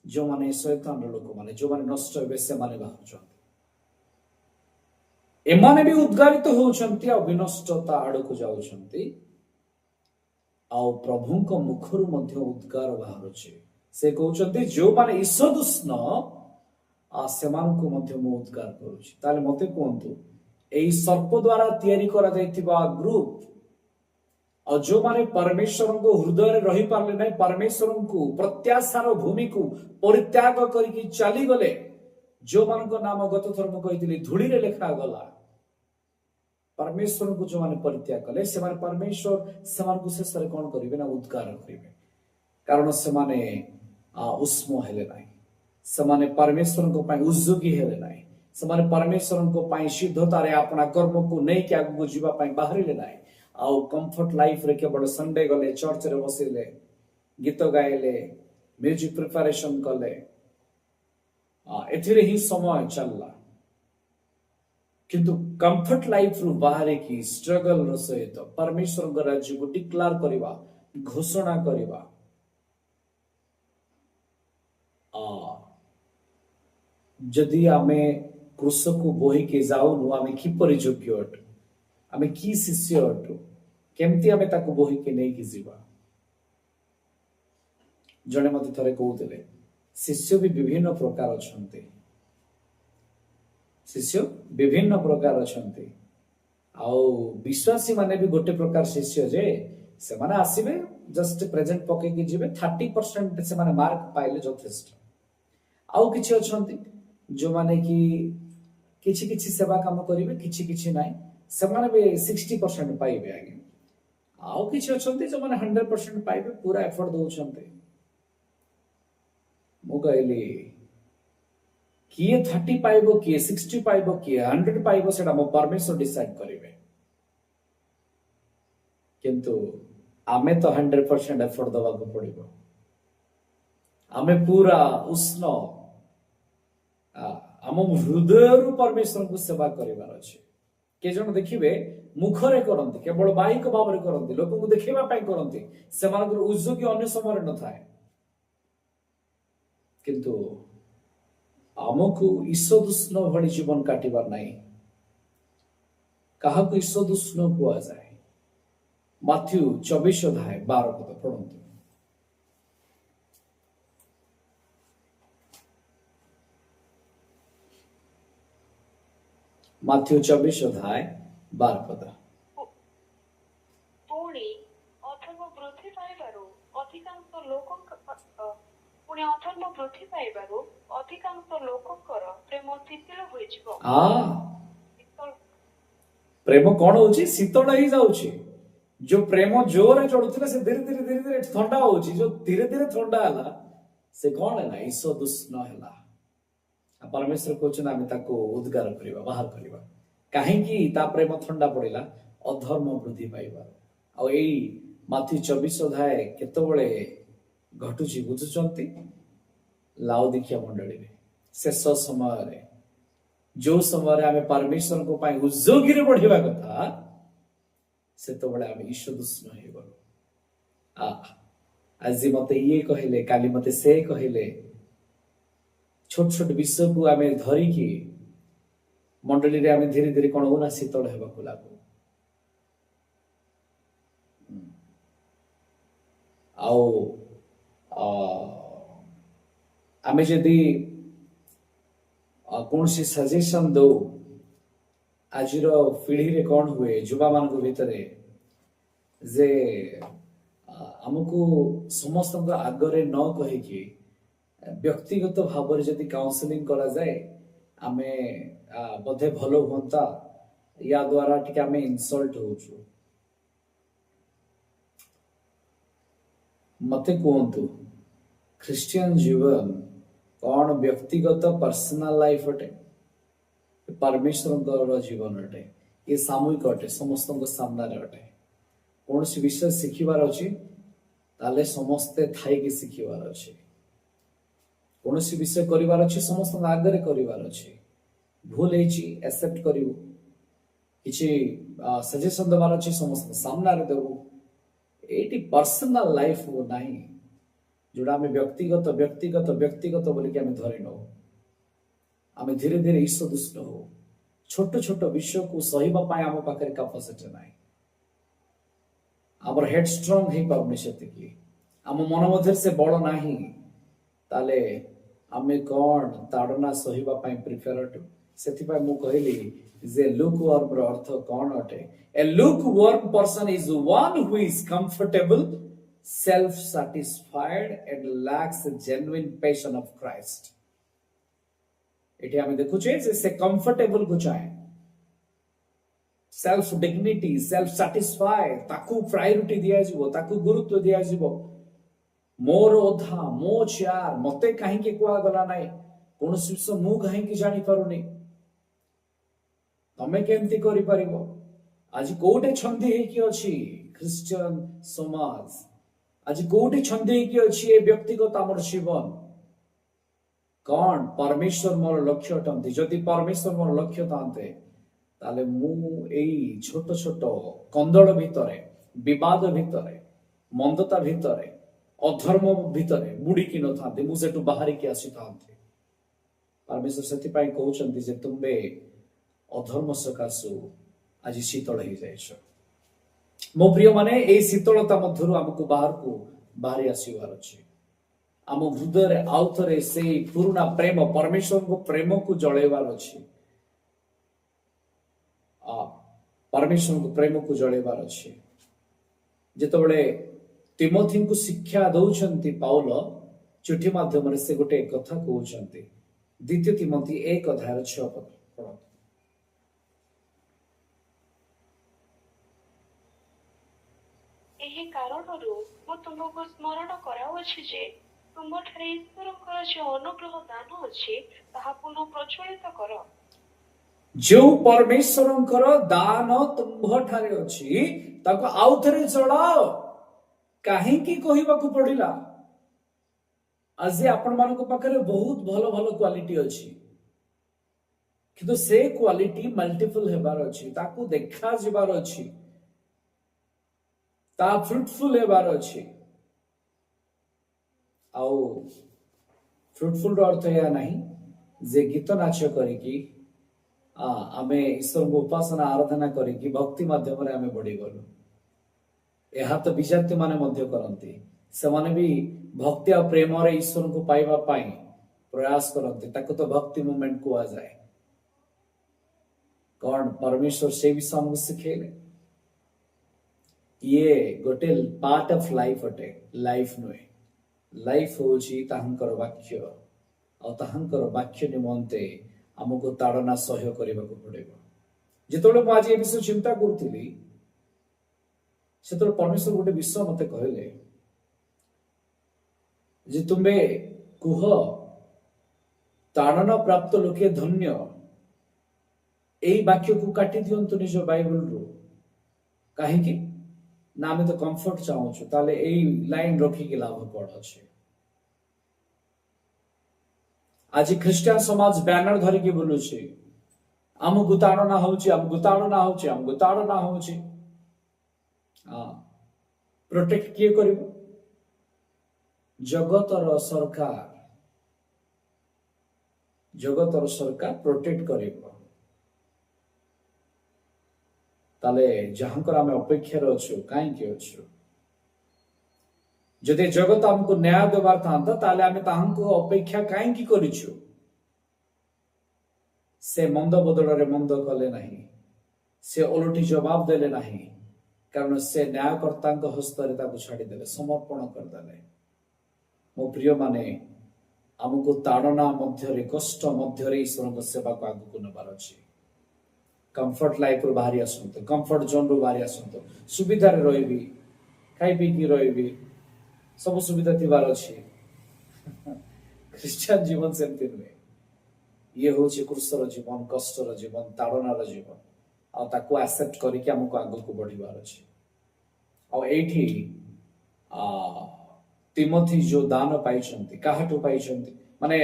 ଯୋଉମାନେ ଶୈତାନର ଲୋକମାନେ, ଯୋଉମାନେ ନଷ୍ଟ ହେବେ ସେମାନେ ବାହାରୁଛନ୍ତି। ଏମାନେ ବି ଉଦ୍ଗାରିତ ହେଉଛନ୍ତି ଆଉ ବିନଷ୍ଟତା ଆଡକୁ ଯାଉଛନ୍ତି। ଆଉ ପ୍ରଭୁଙ୍କ ମୁଖରୁ ମଧ୍ୟ ଉଦ୍ଗାର ବାହାରୁଛି। ସେ କହୁଛନ୍ତି ଯୋଉମାନେ ଈଶଦୁଷ୍ଣ ସେମାନଙ୍କୁ ମଧ୍ୟ ମୁଁ ଉଦ୍ଗାର କରୁଛି। ତାହେଲେ ମତେ କୁହନ୍ତୁ, ଏଇ ସର୍ପ ଦ୍ୱାରା ତିଆରି କରାଯାଇଥିବା ଗ୍ରୁପ ଆଉ ଯୋଉମାନେ ପରମେଶ୍ୱରଙ୍କ ହୃଦୟରେ ରହିପାରିଲେ ନାହିଁ, ପରମେଶ୍ୱରଙ୍କୁ ପ୍ରତ୍ୟାଶାର ଭୂମିକୁ ପରିତ୍ୟାଗ କରିକି ଚାଲିଗଲେ, ଯୋଉମାନଙ୍କ ନାମ ଗତ ଥର ମୁଁ କହିଥିଲି ଧୂଳିରେ ଲେଖାଗଲା, ପରମେଶ୍ୱରଙ୍କୁ ଯୋଉମାନେ ପରିତ୍ୟାଗ କଲେ ସେମାନେ ପରମେଶ୍ୱର ସେମାନଙ୍କୁ ଶେଷରେ କଣ କରିବେ ନା ଉଦ୍ଗାର କରିବେ। କାରଣ ସେମାନେ ଉଷ୍ମ ହେଲେ ନାହିଁ, ସେମାନେ ପରମେଶ୍ୱରଙ୍କ ପାଇଁ ଉଦ୍ଯୋଗୀ ହେଲେ ନାହିଁ, ସେମାନେ ପରମେଶ୍ୱରଙ୍କ ପାଇଁ ସିଦ୍ଧତାରେ ଆପଣା କର୍ମକୁ ନେଇକି ଆଗକୁ ଯିବା ପାଇଁ ବାହାରିଲେ ନାହିଁ। ଆଉ କମ୍ଫର୍ଟ ଲାଇଫରେ କେବଳ ସଣ୍ଡେ ଗଲେ, ଚର୍ଚ୍ଚରେ ବସିଲେ, ଗୀତ ଗାଇଲେ, ମ୍ୟୁଜିକ ପ୍ରିପାରେସନ କଲେ, ଏଥିରେ ହିଁ ସମୟ ଚାଲିଲା। କିନ୍ତୁ କମ୍ଫର୍ଟ ଲାଇଫରୁ ବାହାରିକି ଷ୍ଟ୍ରଗଲର ସହିତ ପରମେଶ୍ୱରଙ୍କ ରାଜ୍ୟକୁ ଡିକ୍ଲାର କରିବା, ଘୋଷଣା କରିବା, ଯଦି ଆମେ କୃଷକୁ ବୋହିକି ଯାଉନୁ, ଆମେ କିପରି ଯୋଗ୍ୟ ଅଟୁ? ଆମେ କି ଶିଷ୍ୟ ଅଟୁ? କେମିତି ଆମେ ତାକୁ ବୋହିକି ନେଇକି ଯିବା? ଜଣେ ମତେ ଥରେ କହୁଥିଲେ, ଶିଷ୍ୟ ବି ବିଭିନ୍ନ ପ୍ରକାର ଅଛନ୍ତି। ଶିଷ୍ୟ ବିଭିନ୍ନ ପ୍ରକାର ଅଛନ୍ତି। ଆଉ ବିଶ୍ୱାସୀ ମାନେ ବି ଗୋଟେ ପ୍ରକାର ଶିଷ୍ୟ ଯେ ସେମାନେ ଆସିବେ, ଜଷ୍ଟ ପ୍ରେଜେଣ୍ଟ ପକେଇକି ଯିବେ, 30% ସେମାନେ ମାର୍କ ପାଇଲେ ଯଥେଷ୍ଟ। ଆଉ କିଛି ଅଛନ୍ତି ଯୋଉମାନେ କି କିଛି କିଛି ସେବା କାମ କରିବେ, କିଛି କିଛି ନାହିଁ, ସେମାନେ ବି 60% ପାଇବେ ଆଜ୍ଞା। ଆଉ କିଛି ଅଛନ୍ତି ଯୋଉମାନେ 100% ପାଇବେ, ପୁରା ଏଫର୍ଟ ଦଉଛନ୍ତି। ମୁଁ କହିଲି କିଏ 30 ପାଇବ, କିଏ 60 ପାଇବ, କିଏ 100 ପାଇବ, ସେଟା ମୋ ପରମେଶ୍ୱର ଡିସାଇଡ କରିବେ। କିନ୍ତୁ ଆମେ ତ 100% ଏଫର୍ଟ ଦେବାକୁ ପଡିବ। ଆମେ ପୁରା ଉଷ୍ଣ ଆମ ହୃଦୟରୁ ପରମେଶ୍ୱରଙ୍କୁ ସେବା କରିବାର ଅଛି। କେତେ ଜଣ ଦେଖିବେ ମୁଖରେ କରନ୍ତି, କେବଳ ବାହିକ ଭାବରେ କରନ୍ତି, ଲୋକଙ୍କୁ ଦେଖିବା ପାଇଁ କରନ୍ତି, ସେମାନଙ୍କର ଉଦ୍ଯୋଗୀ ଅନ୍ୟ ସମୟରେ ନଥାଏ। କିନ୍ତୁ ଆମକୁ ଈଶଦୁଷ୍ଣ ଭଳି ଜୀବନ କାଟିବାର ନାହିଁ। କାହାକୁ ଈଶଦୁଷ୍ଣ କୁହାଯାଏ? ମାଥ୍ୟୁ 24:12 ପଢନ୍ତୁ। ମାଥ୍ୟୁ 24:12। ପୁଣି ଅଧର୍ମ ବୃଦ୍ଧି ପାଇବାରୁ ଅଧିକାଂଶ ଲୋକଙ୍କର ପ୍ରେମ ଶିଥିଳ ହୋଇଯିବ। ପ୍ରେମ କଣ ହଉଛି? ଶୀତଳ ହେଇଯାଉଛି। ଯୋଉ ପ୍ରେମ ଜୋରରେ ଚଢୁଥିଲା ସେ ଧୀରେ ଧୀରେ ଧୀରେ ଧୀରେ ଥଣ୍ଡା ହଉଛି। ଯୋଉ ଧୀରେ ଧୀରେ ଥଣ୍ଡା ହେଲା ସେ କଣ ହେଲା? ଈଶଦୁଷ୍ଣ ହେଲା। ପରମେଶ୍ୱର କହୁଛନ୍ତି ଆମେ ତାକୁ ଉଦ୍ଗାର କରିବା, ବାହାର କରିବା। କାହିଁକି ତା ପ୍ରେମ ଥଣ୍ଡା ପଡିଲା? ଅଧର୍ମ ବୃଦ୍ଧି ପାଇବା। ଆଉ ଏଇ ମାଥ୍ୟୁ 24 କେତେବେଳେ ଘଟୁଛି ବୁଝୁଛନ୍ତି? ଲାଉଦିକିଆ ମଣ୍ଡଳୀରେ, ଶେଷ ସମୟରେ, ଯୋଉ ସମୟରେ ଆମେ ପରମେଶ୍ୱରଙ୍କ ପାଇଁ ଉଦ୍ଯୋଗୀରେ ବଢିବା କଥା, ସେତେବେଳେ ଆମେ ଈଶଦୁଷ୍ଣ ହେଇଗଲୁ। ଆଜି ମତେ ଇଏ କହିଲେ, କାଲି ମତେ ସେ କହିଲେ, ଛୋଟ ଛୋଟ ବିଷୟକୁ ଆମେ ଧରିକି ମଣ୍ଡଳୀରେ ଆମେ ଧୀରେ ଧୀରେ କଣ ହଉ ନା ଶୀତଳ ହେବାକୁ ଲାଗୁ। ଆଉ ଆମେ ଯଦି କୌଣସି ସଜେସନ ଦଉ, ଆଜିର ପିଢିରେ କଣ ହୁଏ ଯୁବାମାନଙ୍କ ଭିତରେ, ଯେ ଆମକୁ ସମସ୍ତଙ୍କ ଆଗରେ ନ କହିକି ବ୍ୟକ୍ତିଗତ ଭାବରେ ଯଦି କାଉନ୍ସିଲିଂ କରାଯାଏ, ଆମେ ବୋଧେ ଭଲ ହୁଅନ୍ତା। ୟା ଦ୍ୱାରା ଟିକେ ଆମେ ଇନସଲ୍ଟ ହଉଛୁ। मते कहतु ख्रिस्टियन जीवन कौन व्यक्तिगत पर्सनल लाइफ अटे परमेश्वर जीवन अटे ये सामूहिक अटे समस्त सामने अटे कौन सी विषय शिखिबार अच्छी ताले समस्ते थाई शिखिबार अच्छी कौन सी विषय करिवार अच्छी समस्त आगे करिवार अच्छी भूल एक्सेप्ट करू किसी सजेशन देवार अच्छी समस्त सामने देवु ये पर्सनल लाइफ नहीं जोड़ा आम व्यक्तिगत व्यक्तिगत व्यक्तिगत बोलिक आम धरी नौ आम धीरे धीरे ईर्ष्य दुष्ट हो छोट छोट विषय को सहीवाई आम पाखे कैपेसिटी ना आम हेड स्ट्रंग हो पाने से आम मन मध्य से बड़ ना ताले आम कौन ताड़ना सहीवाई प्रिफेयर अटू से कहली जे लुक वर्म अर्थ कौन अटे ए look worm person is one who is comfortable self satisfied and lakhs genuine passion of Christ एठी आमे देखुचे जे से कंफर्टेबल को चाहे सेल्फ डिग्निटी सेल्फ सैटिस्फाई ताकू प्रायोरिटी दिया जीवो ताकू गुरुत्व दिया जीवो मोर ओधा मो चार मते काहे के कुआ गला नाही कोन शिष्य मु काहे के जानि पारुनी तमे केमती करि परिबो आज कोटे छंदी हे कि अछि क्रिश्चियन समाज आज कोटे छंदी हे कि अछि ए व्यक्तिगत हमर जीवन कौन परमेश्वर मोर लक्ष्य अटंती जदि परमेश्वर मोर लक्ष्य तांते ताले मु एई छोट छोट कंदड़ भितरे विवाद भितरे मंदता भितरे अधर्म भितरे बुड़ी कि न थांते मु सेटु बाहरी के आसी थांते परमेश्वर सेति पाई कहउचंती जे तुमे अधर्म सकाशु आज शीतल हो जाइछ मो प्रिय माने ए शीतलता मध्यरु हमकु बाहरी आसीबार अछि आम हृदय आउ थे से पुराना प्रेम परमेश्वर को प्रेम को जलैबार अच्छी परमेश्वर को प्रेम को जलैबार अच्छी जितेबाला तिमोथी को शिक्षा दौरान पाउल चिठी माध्यम से गोटे कथा कहते द्वितीय तिमोथी 1:6 एही कारणरू मु तुमको स्मरण कराउछि जे तुमठारे ईश्वरଙ୍କର जो अनुग्रह दान अछि ताहा पुनः प्रज्वलित कर जो परमेश्वरଙ୍କର दान तुम्भठारे अछि ताको आउ थरे जळाओ काहे की कहिबाकू पडिला आज आपण मानको पाखरे बहुत भलो भलो क्वालिटी अछि किंतु से क्वालिटी मल्टीपल हेबार अछि ताको देखा जिबार अछि ता फ्रूटफुल हेबार अछि आउ फ्रूटफुल अर्थ या नहीं जे गीत नाच करिकी आमे ईश्वर को उपासना आराधना करिकी भक्ति माध्यम रे आमे बढ़ी गलु एहा तो विजाति माने मध्य करंती से माने भी भक्ति और प्रेम रे ईश्वर को पाइबा पाई प्रयास करंती ताको तो भक्ति मूवमेंट को आ जाए कौन परमेश्वर से भी हमको सिखेले ये गोटे पार्ट ऑफ लाइफ अटे लाइफ नुए लाइफ होची ताहंकर वाक्य और ताहंकर वाक्य निमंते हमको ताड़ना सहय करने को पड़ेगा जितने आज ये विषय चिंता करूली से परमेश्वर गोटे विषय मते कहले जे तुम्बे कुह ताड़ना प्राप्त लोके धन्य एई वाक्य को काटी दियंतु निज बाइबल रु काहे ना आम तो कंफर्ट चाहूँ ताले एई लाइन रखिकी लाभ कौन अच्छे आज ख्रिस्टियन समाज बैनर धरिकी बुलुची आमको ताड़ना होची आमको ताड़ना होची आमको ताड़ना होची प्रोटेक्ट किए करिवो जगतर सरकार प्रोटेक्ट करिवो ताले जहांकर आमे अपेक्षार अच्छु काहे अच्छु जदि जगत हमको न्याय देवार था ताले आमे ताहांको अपेक्षा काहे करिछु से मंद बदल रे मंद कले नहीं से ओलटी जवाब देले नहीं कारण से न्यायकर्ता हस्तरे ताको छाड़ी देले समर्पण कर देले मो प्रिय माने हमको ताड़ना मध्य कष्ट मध्य ईश्वर सेवा को आगु नबार अछि कंफर्ट लाइफ रु बाहरी आसंतो कंफर्ट जोन रु बाहरी आसंतो सुविधा रे रहिबी खाई पी की रहिबी सब सुविधा थिबार अछि ख्रिस्टियन जीवन सेमती नुहे ये हूँ क्रूसर जीवन कष्टर जीवन ताड़नार जीवन आकु एक्सेप्ट करके आमको आग को बढ़िबार अछि आ एठी तिमोथी जो दान पाइछंती काहाठु पाइछंती माने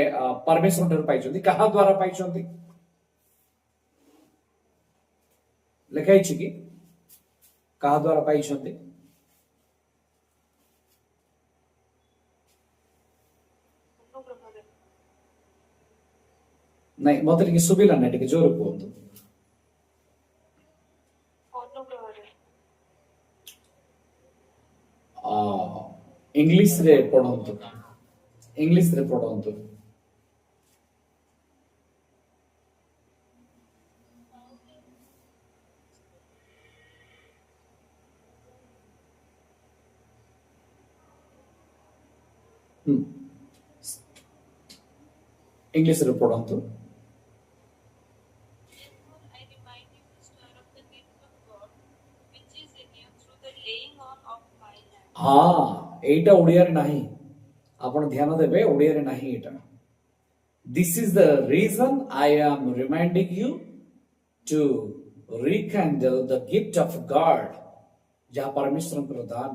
परमेश्वर ठाରୁ पाइछंती काहा द्वारा पाइछंती लिखाई छि कि काहा द्वारा पाइछंती ଅନୁଗ୍ରହରେ नहीं मते टिके सुबिला नै टिके जोर कोंतु ଅନୁଗ୍ରହରେ इंग्लिश रे पढंतु इंग्लिश रे पढंतु इंग्लिश रे पढंतु Therefore, I remind you, sister, of the gift of God, which is in you through the laying on of my hands. हाँ एटा ओडिया रे नाही आपण ध्यान देबे ओडिया रे नाही एटा this is the reason I am reminding you to rekindle the gift of God जहाँ परमेश्वर को दान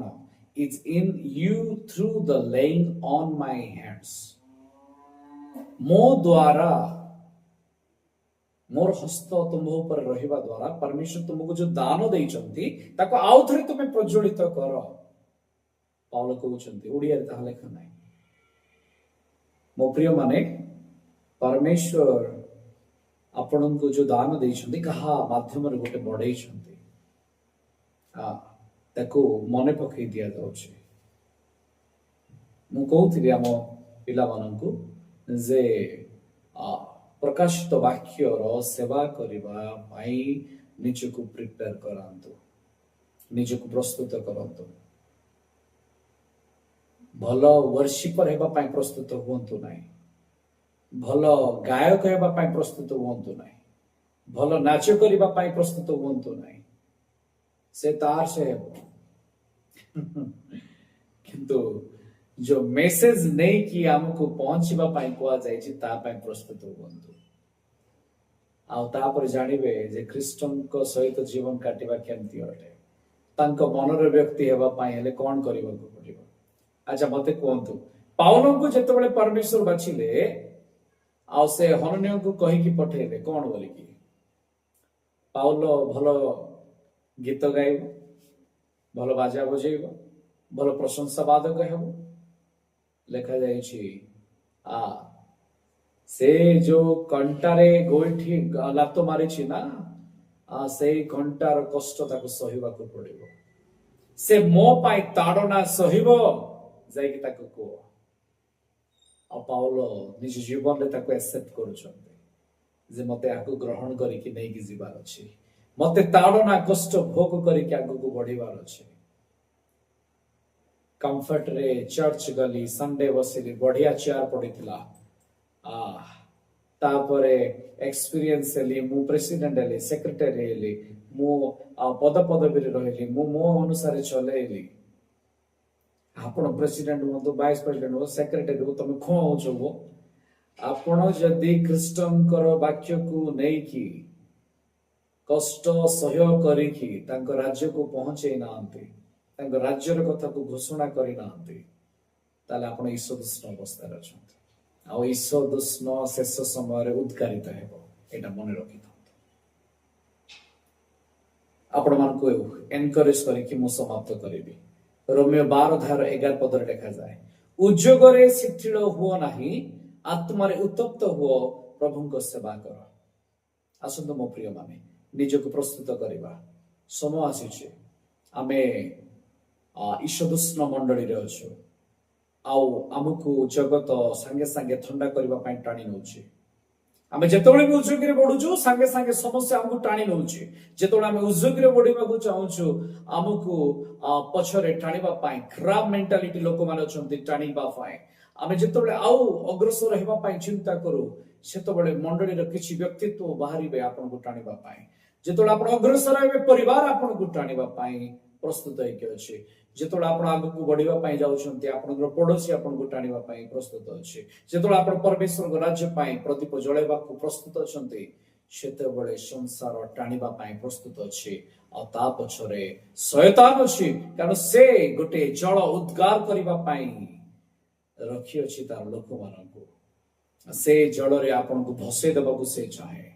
is in you through the laying on my hands मो द्वारा मोर हस्त तुम ऊपर रहिबा द्वारा परमेश्वर तुमको जो दान देइचंती ताको आउ थरे तुमे प्रज्वलित कर पाउल कहउचंती ओडिया रे ताहा लेखा नाही मो प्रिय माने परमेश्वर आपनको जो दान देइचंती कहा माध्यम रे गोटे बढेइचंती ताको मने पकई दिया जाउछि मु कहउथिली हम पिला माननकु जे प्रकाशित वाक्यर सेवा करबा पाई निजको प्रिपेयर करांतु निजको प्रस्तुत करंतु भल वर्शिपर हेबा पाई प्रस्तुत हुंतु नाही भल गायक हेबा पाई प्रस्तुत हुंतु नाही भल नाच करबा पाई प्रस्तुत हुंतु नाही से तार से किंतु जो मेसेज नहीं कि हमको पहुंचबा पाई कोआ जाय छि ता पाई प्रस्तुत हुंतु आ तापर जानिबे जे ख्रिस्टन को सहित जीवन काटिबा केमती अटे तांको मनर व्यक्ति हेबा पाई हेले कोन करबा को पड़िबो अच्छा मते कहतु पाउल को जेतेबेले परमेश्वर बाछिले आ से हनन्य को कहि कि पठेले कोन बोली कि पाउल भलो गीत गाइबो भलो बाजा बजेइबो भलो प्रशंसा वादक हेबो लेखा जाय छि से जो कंटारे गोइठी लात मारी छि ना से घंटार कष्ट ताको सहिबा को पड़िबो से मो पाई ताड़ना सहिबो जाइकी ताको को आ पाउल निज जीवन रे ताको एक्सेप्ट करूछन्ते जे मते आको ग्रहण करी कि नै कि जीवार अछि मते ताड़ना कष्ट भोग करी कि आगो को बढ़िबार अछि कंफर्ट रे चर्च गली संडे बसिली बढ़िया चेयर पड़िथिला तापरे एक्सपीरियंस हेली मु प्रेसिडेंट हेली सेक्रेटरी हेली मु पद पदवी रे रहली मु मो अनुसार चलेली आपण प्रेसिडेंट हो तो वाइस प्रेसिडेंट हो सेक्रेटरी हो तुम को होचो आपण जदि ख्रिस्टनकर वाक्य को नै कि कष्ट सह्य करी कि तांको राज्य को पहुंचै नांती तांको राज्यर कथा को घोषणा करी नांती ताले आपण ईश्वरदूषण अवस्था रे अछंती आ ईश्वरदूषण शेष समय रे उद्गारित हेबो एटा मने रखि आपण मान को एनकरेज करी कि मु समाप्त करिबी रोमियो 12:11 पद रे लिखा जाए उद्योग रे शिथिल हुओ नाही आत्मा रे उत्तप्त हुओ प्रभु को सेवा कर आसंत मो प्रिय माने निजको प्रस्तुत करिबा समय आसीछे आमे ईश्वरदूषण मंडली रे अछु आउ आमको जगत संगे संगे ठंडा करबा पई टाणी नउछि आमे जेतबेले भी उद्योग रे बढुछु संगे संगे समस्या हमको टाणी नउछि जेतबेले आमे उद्योग रे बढिबा को चाहूछु हमको पछरे टाणीबा पई खराब मेंटालिटी लोक माने अछंती टाणीबा पई आमे जेतबेले आउ अग्रसर हेबा पई चिंता करू सेतबेले मंडली रे किछि व्यक्तित्व बाहरीबे आपन को टाणीबा पई जेतबेले आपन अग्रसर हेबे परिवार आपन को टाणीबा पई प्रस्तुत होइके अछि ଯେତେବେଳେ ଆପଣ ଆଗକୁ ବଢିବା ପାଇଁ ଯାଉଛନ୍ତି ଆପଣଙ୍କର ପଡୋଶୀ ଆପଣଙ୍କୁ ଟାଣିବା ପାଇଁ ପ୍ରସ୍ତୁତ ଅଛି, ଯେତେବେଳେ ଆପଣ ପରମେଶ୍ୱରଙ୍କ ରାଜ୍ୟ ପାଇଁ ପ୍ରଦୀପ ଜଳାଇବାକୁ ପ୍ରସ୍ତୁତ ଅଛନ୍ତି, ସେତେବେଳେ ସଂସାର ଟାଣିବା ପାଇଁ ପ୍ରସ୍ତୁତ ଅଛି ଆଉ ତା ପଛରେ ଶୟତାନ ଅଛି। କାରଣ ସେ ଗୋଟେ ଜଳ ଉଦ୍ଗାର କରିବା ପାଇଁ ରଖିଅଛି ତାର ଲୋକମାନଙ୍କୁ। ସେ ଜଳରେ ଆପଣଙ୍କୁ ଭସେଇ ଦେବାକୁ ସେ ଚାହେଁ।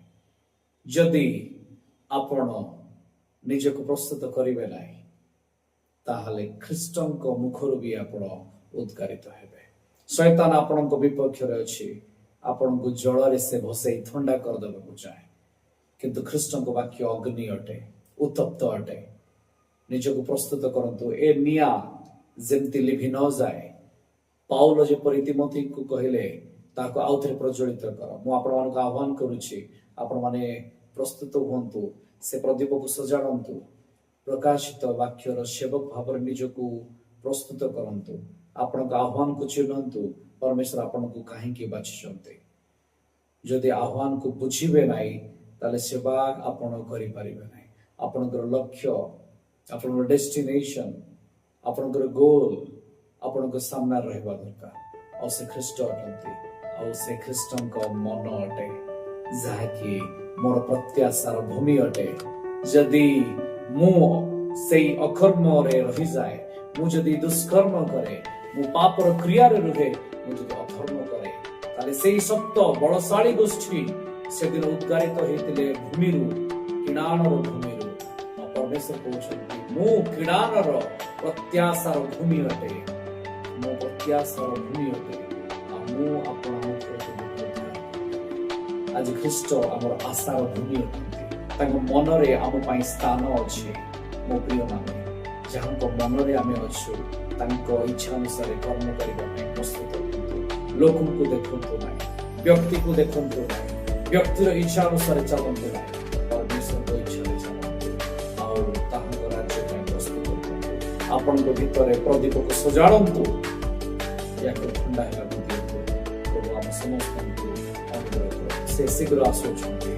ଯଦି ଆପଣ ନିଜକୁ ପ୍ରସ୍ତୁତ କରିବେ ନାହିଁ, ତାହେଲେ ଖ୍ରୀଷ୍ଟଙ୍କ ମୁଖରୁ ବି ଆପଣ ଉଦ୍ଗାରିତ ହେବେ। ଶୟତାନ ଆପଣଙ୍କ ବିପକ୍ଷରେ ଅଛି, ଆପଣଙ୍କୁ ଜଳରେ ସେ ଭସେଇ ଥଣ୍ଡା କରିଦେବାକୁ ଚାହେଁ। କିନ୍ତୁ ଖ୍ରୀଷ୍ଟଙ୍କ ବାକ୍ୟ ଅଗ୍ନି ଅଟେ, ଉତ୍ତପ୍ତ ଅଟେ। ନିଜକୁ ପ୍ରସ୍ତୁତ କରନ୍ତୁ। ଏ ନିଆଁ ଯେମିତି ଲିଭି ନ ଯାଏ, ପାଉଲ ଯେପରି ତିମୋଥୀକୁ କହିଲେ ତାହାକୁ ଆଉଥରେ ପ୍ରଜ୍ୱଳିତ କର। ମୁଁ ଆପଣମାନଙ୍କୁ ଆହ୍ୱାନ କରୁଛି, ଆପଣମାନେ ପ୍ରସ୍ତୁତ ହୁଅନ୍ତୁ, ସେ ପ୍ରଦୀପକୁ ସଜାଡ଼ନ୍ତୁ, ପ୍ରକାଶିତ ବାକ୍ୟର ସେବକ ଭାବରେ ନିଜକୁ ପ୍ରସ୍ତୁତ କରନ୍ତୁ। ଆପଣଙ୍କ ଆହ୍ୱାନକୁ ଚିହ୍ନନ୍ତୁ, ପରମେଶ୍ୱର ଆପଣଙ୍କୁ କାହିଁକି ବାଛିଛନ୍ତି। ଯଦି ଆହ୍ୱାନକୁ ବୁଝିବେ ନାହିଁ, ତାହେଲେ ସେବା ଆପଣ କରିପାରିବେ ନାହିଁ। ଆପଣଙ୍କର ଲକ୍ଷ୍ୟ, ଆପଣଙ୍କର ଡେଷ୍ଟିନେସନ, ଆପଣଙ୍କର ଗୋଲ ଆପଣଙ୍କ ସାମ୍ନାରେ ରହିବା ଦରକାର। ଆଉ ସେ ଖ୍ରୀଷ୍ଟ ଅଟନ୍ତି, ଆଉ ସେ ଖ୍ରୀଷ୍ଟଙ୍କ ମନ ଅଟେ, ଯାହାକି ମୋର ପ୍ରତ୍ୟାଶାର ଭୂମି ଅଟେ। ଯଦି ମୁଁ ସେଇ ଅକର୍ମରେ ରହିଯାଏ, ମୁଁ ଯଦି ଦୁଷ୍କର୍ମ କରେ, ମୁଁ ପାପର କ୍ରିୟାରେ ରୁହେ, ମୁଁ ଯଦି ଅଧର୍ମ କରେ, ତାହେଲେ ସେଇ ସପ୍ତ ବଳଶାଳୀ ଗୋଷ୍ଠୀ ସେଦିନ ଉଦ୍ଗାରିତ ହେଇଥିଲେ ଭୂମିରୁ, କିଣାଣର ଭୂମିରୁ। ପରମେଶ୍ୱର କହୁଛନ୍ତି, ମୁଁ କିଣାଣର ପ୍ରତ୍ୟାଶାର ଭୂମି ଅଟେ, ମୁଁ ପ୍ରତ୍ୟାଶାର ଭୂମି ଅଟେ, ଆଉ ମୁଁ ଆପଣଙ୍କ ଆଜି ଖ୍ରୀଷ୍ଟ ଆମର ଆଶାର ଭୂମି ଅଟନ୍ତି। ତାଙ୍କ ମନରେ ଆମ ପାଇଁ ସ୍ଥାନ ଅଛି। ମୋ ପ୍ରିୟମାନେ, ଯାହାଙ୍କ ମନରେ ଆମେ ଅଛୁ, ତାଙ୍କ ଇଚ୍ଛା ଅନୁସାରେ କର୍ମ କରିବା ପାଇଁ ପ୍ରସ୍ତୁତ ହୁଅନ୍ତୁ। ଲୋକଙ୍କୁ ଦେଖନ୍ତୁ ନାହିଁ, ବ୍ୟକ୍ତିକୁ ଦେଖନ୍ତୁ ନାହିଁ, ବ୍ୟକ୍ତିର ଇଚ୍ଛା ଅନୁସାରେ ଚାଲନ୍ତୁ ନାହିଁ, ପରମେଶ୍ୱରଙ୍କ ଇଚ୍ଛାରେ ଚାଲନ୍ତୁ ଆଉ ତାହାଙ୍କ ରାଜ୍ୟ ପାଇଁ ପ୍ରସ୍ତୁତ ହୁଅନ୍ତୁ। ଆପଣଙ୍କ ଭିତରେ ପ୍ରଦୀପକୁ ସଜାଡ଼ନ୍ତୁ, ୟାକୁ ଥଣ୍ଡା ହେବାକୁ ଦିଅନ୍ତୁ। ପ୍ରଭୁ ଆମ ସମସ୍ତଙ୍କୁ ଅନୁଗ୍ରହ କରନ୍ତୁ। ସେ ଶୀଘ୍ର ଆସୁଛନ୍ତି।